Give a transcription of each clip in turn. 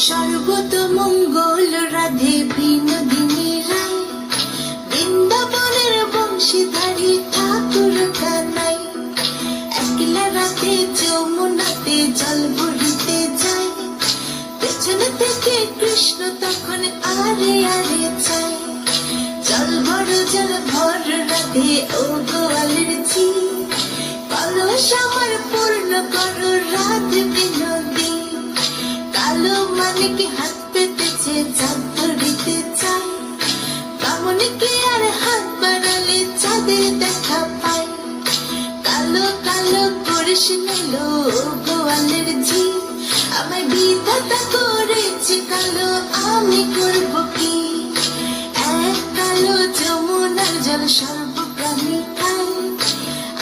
সর্বতমঙ্গল রাধে বিনোদিনী রায়, বৃন্দাবনের বংশীধারী ঠাকুর কানাই। একলা রাতে যমুনাতে জল ভরিতে যায়, পেছন থেকে কৃষ্ণ তখন আরে আরে চায়। জল ভর রাধে ও গোয়ালের ঝি, কলস আমার পূর্ণ করো রাধে বিনোদী। কালো মানিকে হাত পেতেছে চাঁদ ধরিতে চায়, বামনিকে আর হাত বাড়ালে চাঁদের দেখা পায়। কালো কালো করিস নিল গোয়ালের ঝি, আমায় বিধাতা করেছে কালো, আমি করব কি? এক কালো যমুনার জল সর্বপ্রাণী খায়,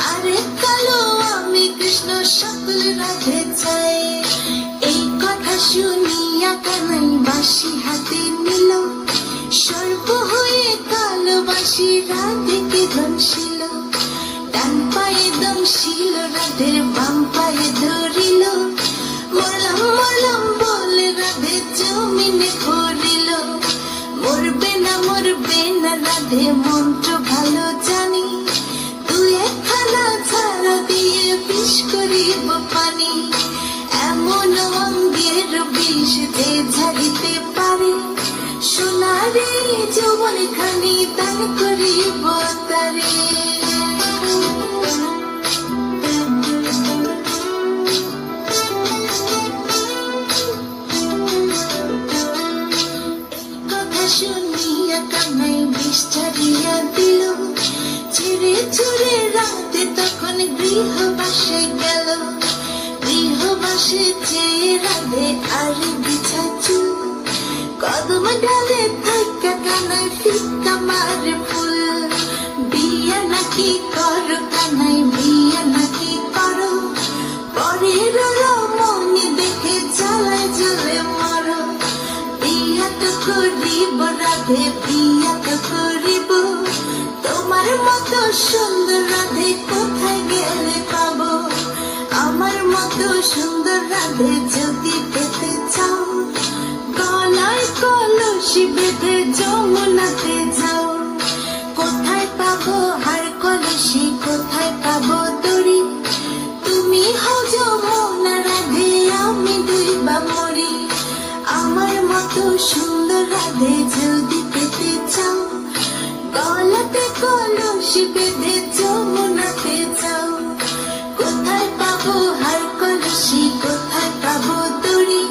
আরেক কালো আমি কৃষ্ণ সকল রাধে চাই। এই কথা শুনিয়া কানাই বাঁশি হাতে নিল, সর্প হয়ে কালো বাঁশি রাধেকে দংশিল। ডান পায়ে দংশিল রাধের, বাম পায়ে ধরিল, মরলাম মরলাম বলে রাধে জমিনে পড়িল। মরবে না রাধে মন্ত্র ভালো জানি, তুই একখানা ছাড়া দিয়ে বিষ করিব পানি। এমন অঙ্গের বিষ যে ঝাড়িতে পারে, সোনারে যৌবন খানি দান করিব তারে। কথা শুনিয়া কানাই বিষ ছাড়িয়া দিল, ছেড়ে ছুড়ে রাতে তখন গৃহবাসে গেল। গৃহবাসে চেয়ে রাধে আর বিছা চুল, কদম ডালে থাকা কানাই ফিকা মারে ফুল। বিয়া নাকি করো কানাই, বিয়া নাকি করো, পরের মনে দেখে জ্বালায় জ্বলে মরো। বিয়া তো করিব রাধে, বিয়া তো করিব, তোমার মতো সুন্দর রাধে কোথায় গেলে পাবো? আমার মতো সুন্দর রাধে যদি পেতে চাও, গলায় কলসি বেঁধে যমুনাতে যাও। কোথায় পাবো হার কলসি, কোথায় পাবো দড়ি? তুমি হও যমুনা রাধে, আমি ডুইবা মরি। আমার মতো সুন্দর রাধে যদি পেতে চাও, গলাতে কলসি বেঁধে যমুনাতে যাও। কোথায় পাবো হার কলসি, কোথায় পাবো দড়ি?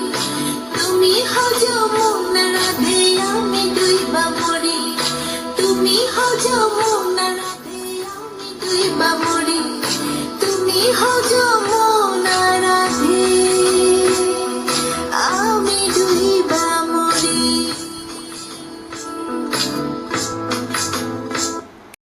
তুমি হও যমুনা রাধে, আমি ডুইবা মরি। তুমি হও যমুনা